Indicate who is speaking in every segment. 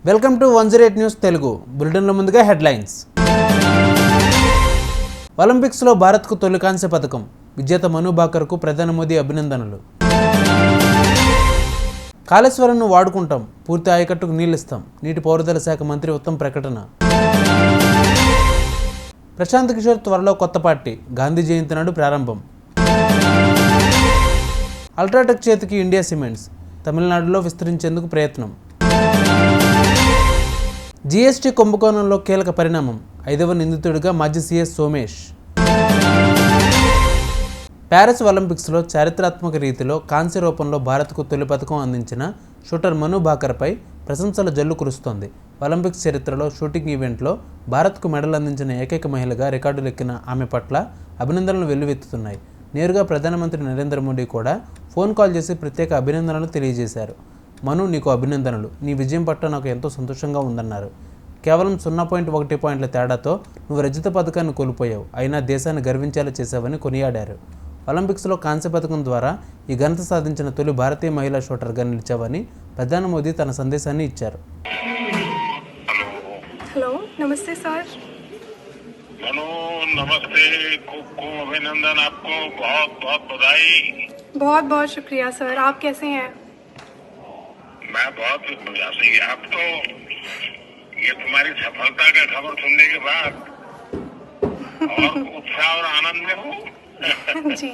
Speaker 1: Welcome to 108 news Telugu బులెటిన్లో ముందుగా headlines. ఒలింపిక్స్లో భారత్కు తొలి కాంస్య పథకం, విజేత మను భాకర్కు ప్రధాని మోదీ అభినందనలు. కాళేశ్వరంను వాడుకుంటాం, పూర్తి ఆయకట్టుకు నీళ్లిస్తాం, నీటిపారుదల శాఖ మంత్రి ఉత్తమ్ ప్రకటన. ప్రశాంత్ కిషోర్ త్వరలో కొత్త పార్టీ, గాంధీ జయంతి నాడు ప్రారంభం. అల్ట్రాటెక్ చేతికి ఇండియా సిమెంట్స్, తమిళనాడులో విస్తరించేందుకు ప్రయత్నం. జీఎస్టీ కుంభకోణంలో కీలక పరిణామం, 5వ నిందితుడిగా మాజీ సీఎస్ సోమేష్. ప్యారిస్ ఒలింపిక్స్లో చారిత్రాత్మక రీతిలో కాంస్య రూపంలో భారత్కు తొలి పథకం అందించిన షూటర్ మను భాకర్పై ప్రశంసల జల్లు కురుస్తోంది. ఒలింపిక్స్ చరిత్రలో షూటింగ్ ఈవెంట్లో భారత్కు మెడల్ అందించిన ఏకైక మహిళగా రికార్డులెక్కిన ఆమె పట్ల అభినందనలు వెల్లువెత్తుతున్నాయి. నేరుగా ప్రధానమంత్రి నరేంద్ర మోడీ కూడా ఫోన్ కాల్ చేసి ప్రత్యేక అభినందనలు తెలియజేశారు. మను, నీకు అభినందనలు, నీ విజయం పట్ల నాకు ఎంతో సంతోషంగా ఉందన్నారు. కేవలం 0.1 పాయింట్ల తేడాతో నువ్వు రజత పథకాన్ని కోల్పోయావు, అయినా దేశాన్ని గర్వించేలా చేశావని కొనియాడారు. ఒలింపిక్స్లో కాంస్య పథకం ద్వారా ఈ ఘనత సాధించిన తొలి భారతీయ మహిళా షూటర్గా నిలిచావని ప్రధాని మోదీ తన సందేశాన్ని ఇచ్చారు.
Speaker 2: हेलो नमस्ते सर.
Speaker 3: मनु नमस्ते, खूब खूब अभिनंदन, आपको बहुत बहुत बधाई.
Speaker 2: बहुत बहुत शुक्रिया सर. आप कैसे हैं?
Speaker 3: मैं बहुत बढ़िया से. आप तो ये तुम्हारी सफलता का खबर सुनने के बाद और उत्साह और आनंद में हूँ.
Speaker 2: जी,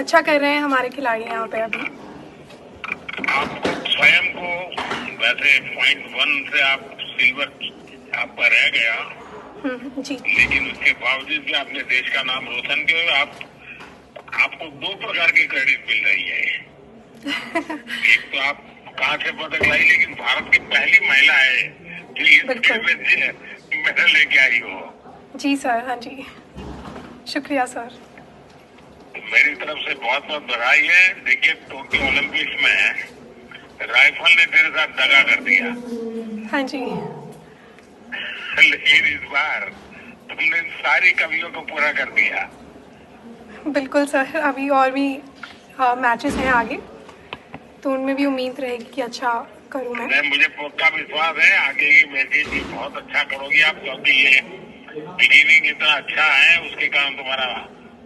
Speaker 2: अच्छा कर रहे हैं हमारे खिलाड़ी यहाँ पे अभी.
Speaker 3: आप स्वयं को वैसे 0.1 से आप सिल्वर आपका रह गया,
Speaker 2: जी,
Speaker 3: लेकिन उसके बावजूद भी आपने देश का नाम रोशन किया. आपको 2 प्रकार की क्रेडिट मिल रही है. एक तो आप कांस्य पदक लाई, लेकिन भारत की पहली महिला है जो इस खेल में मेडल लेके आई हो.
Speaker 2: जी सर. हाँ जी, शुक्रिया सर.
Speaker 3: मेरी तरफ से बहुत बहुत बधाई है. देखिए, टोक्यो ओलंपिक्स में राइफल ने तेरे साथ दगा कर दिया.
Speaker 2: हाँ जी,
Speaker 3: लेकिन इस बार तुमने सारी कमियों को पूरा कर दिया.
Speaker 2: बिल्कुल सर. अभी और भी मैचेस हैं आगे, तो उनमें भी उम्मीद रहेगी कि अच्छा करूँ मैं.
Speaker 3: मुझे पक्का विश्वास है आगे की मैचेस भी बहुत अच्छा करोगी आप, क्योंकि ये बिगिनिंग इतना अच्छा है, उसके कारण तुम्हारा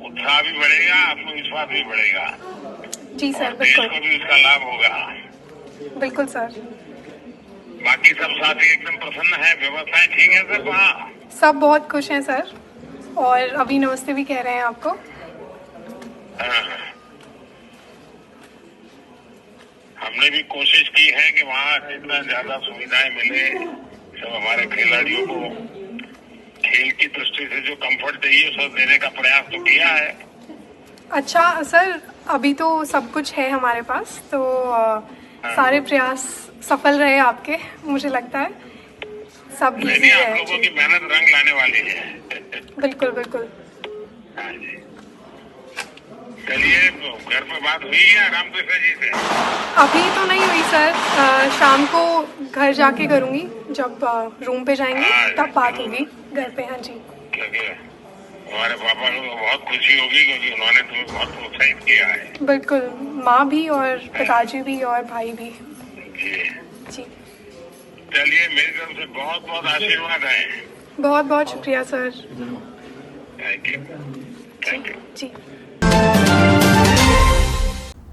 Speaker 3: उत्साह भी बढ़ेगा, आत्मविश्वास भी बढ़ेगा.
Speaker 2: जी सर,
Speaker 3: देश
Speaker 2: बिल्कुल
Speaker 3: को भी उसका लाभ होगा.
Speaker 2: बिल्कुल सर.
Speaker 3: बाकी सब साथी एकदम प्रसन्न है, व्यवस्थाएं ठीक है सर वहाँ?
Speaker 2: सब बहुत खुश हैं सर, और अभी नमस्ते भी कह रहे हैं आपको.
Speaker 3: हाँ. हमने भी कोशिश की है कि वहाँ जितना ज्यादा सुविधाएं मिले सब हमारे खिलाड़ियों को खेल की दृष्टि से जो कंफर्ट चाहिए सब देने का प्रयास तो किया है.
Speaker 2: अच्छा सर, अभी तो सब कुछ है हमारे पास, तो सारे प्रयास सफल रहे आपके, मुझे लगता है सब
Speaker 3: नहीं,
Speaker 2: इजी
Speaker 3: आप
Speaker 2: है.
Speaker 3: लोगों की मेहनत रंग लाने वाली है.
Speaker 2: बिल्कुल बिल्कुल.
Speaker 3: हाँ जी. चलिए, घर पे बात हुई है रामकृष्ण जी से?
Speaker 2: अभी तो नहीं हुई सर, शाम को घर जाके करूँगी, जब रूम पे जाएंगे तब बात होगी घर पे. हाँ जी,
Speaker 3: क्योंकि हमारे पापा को बहुत खुशी होगी, क्योंकि उन्होंने तुम्हें बहुत प्रोत्साहित किया है.
Speaker 2: बिल्कुल. माँ भी और पिताजी भी और भाई भी.
Speaker 3: जी.
Speaker 2: जी,
Speaker 3: चलिए, मेरी तरफ से बहुत बहुत आशीर्वाद है.
Speaker 2: बहुत बहुत शुक्रिया sir.
Speaker 3: Thank you. Thank you.
Speaker 2: जी.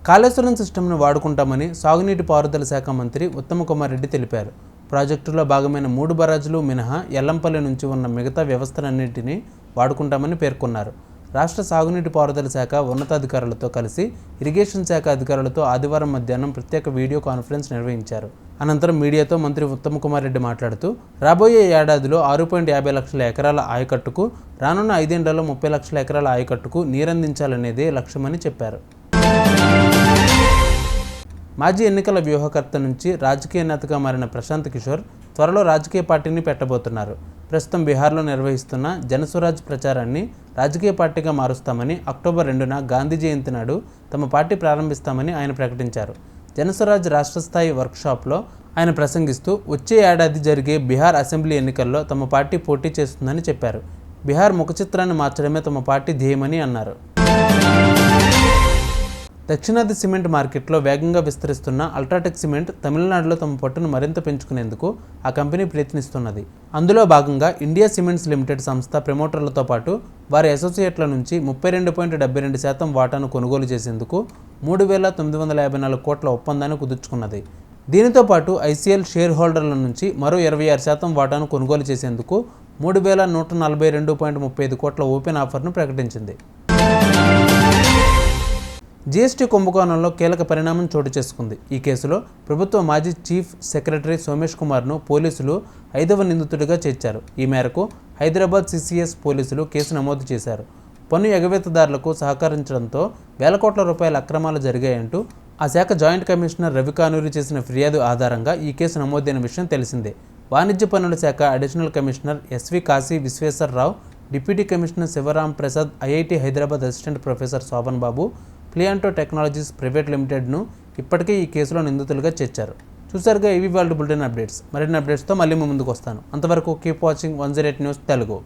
Speaker 1: కాళేశ్వరం సిస్టమ్ను వాడుకుంటామని సాగునీటి పారుదల శాఖ మంత్రి ఉత్తమ్ కుమార్ రెడ్డి తెలిపారు. ప్రాజెక్టులో భాగమైన 3 బరాజులు మినహా ఎల్లంపల్లి నుంచి ఉన్న మిగతా వ్యవస్థలన్నింటినీ వాడుకుంటామని పేర్కొన్నారు. రాష్ట్ర సాగునీటి పారుదల శాఖ ఉన్నతాధికారులతో కలిసి ఇరిగేషన్ శాఖ అధికారులతో ఆదివారం మధ్యాహ్నం ప్రత్యేక వీడియో కాన్ఫరెన్స్ నిర్వహించారు. అనంతరం మీడియాతో మంత్రి ఉత్తమ్ కుమార్ రెడ్డి మాట్లాడుతూ రాబోయే ఏడాదిలో 6.50 లక్షల ఎకరాల ఆయకట్టుకు, రానున్న 5 ఏళ్లలో 30 లక్షల ఎకరాల ఆయకట్టుకు నీరందించాలనేదే లక్ష్యమని చెప్పారు. మాజీ ఎన్నికల వ్యూహకర్త నుంచి రాజకీయ నేతగా మారిన ప్రశాంత్ కిషోర్ త్వరలో రాజకీయ పార్టీని పెట్టబోతున్నారు. ప్రస్తుతం బీహార్లో నిర్వహిస్తున్న జనస్వరాజ్ ప్రచారాన్ని రాజకీయ పార్టీగా మారుస్తామని, అక్టోబర్ 2న గాంధీ జయంతి నాడు తమ పార్టీ ప్రారంభిస్తామని ఆయన ప్రకటించారు. జనస్వరాజ్ రాష్ట్ర స్థాయి వర్క్షాప్లో ఆయన ప్రసంగిస్తూ వచ్చే ఏడాది జరిగే బీహార్ అసెంబ్లీ ఎన్నికల్లో తమ పార్టీ పోటీ చేస్తుందని చెప్పారు. బీహార్ ముఖచిత్రాన్ని మార్చడమే తమ పార్టీ ధ్యేయమని అన్నారు. దక్షిణాది సిమెంట్ మార్కెట్లో వేగంగా విస్తరిస్తున్న అల్ట్రాటెక్ సిమెంట్ తమిళనాడులో తమ పట్టును మరింత పెంచుకునేందుకు ఆ కంపెనీ ప్రయత్నిస్తున్నది. అందులో భాగంగా ఇండియా సిమెంట్స్ లిమిటెడ్ సంస్థ ప్రమోటర్లతో పాటు వారి అసోసియేట్ల నుంచి 32.72% వాటాను కొనుగోలు చేసేందుకు 3,954 కోట్ల ఒప్పందాన్ని కుదుర్చుకున్నది. దీనితో పాటు ఐసీఎల్ షేర్ హోల్డర్ల నుంచి మరో 26% వాటాను కొనుగోలు చేసేందుకు 3,142.35 కోట్ల ఓపెన్ ఆఫర్ను ప్రకటించింది. జీఎస్టీ కుంభకోణంలో కీలక పరిణామం చోటు చేసుకుంది. ఈ కేసులో ప్రభుత్వ మాజీ చీఫ్ సెక్రటరీ సోమేష్ కుమార్ను పోలీసులు 5వ నిందితుడిగా చేర్చారు. ఈ మేరకు హైదరాబాద్ సిసిఎస్ పోలీసులు కేసు నమోదు చేశారు. పన్ను ఎగవేతదారులకు సహకరించడంతో వేల కోట్ల రూపాయల అక్రమాలు జరిగాయంటూ ఆ శాఖ జాయింట్ కమిషనర్ రవి కానూరి చేసిన ఫిర్యాదు ఆధారంగా ఈ కేసు నమోదైన విషయం తెలిసిందే. వాణిజ్య పన్నుల శాఖ additional commissioner SV Kashi Visweswararao, deputy commissioner Sivaram Prasad, IIT Hyderabad assistant professor Shobhan Babu, Plianto technologies private లిమిటెడ్ను ఇప్పటికే ఈ కేసులో నిందితులుగా చేర్చారు. చూసారుగా ఇవి వాళ్ళ బులెటిన్ అప్డేట్స్. మరిన్ని అప్డేట్స్తో మళ్ళీ ముందుకు వస్తాను. అంతవరకు కీప్ వాచింగ్ 108 న్యూస్ తెలుగు.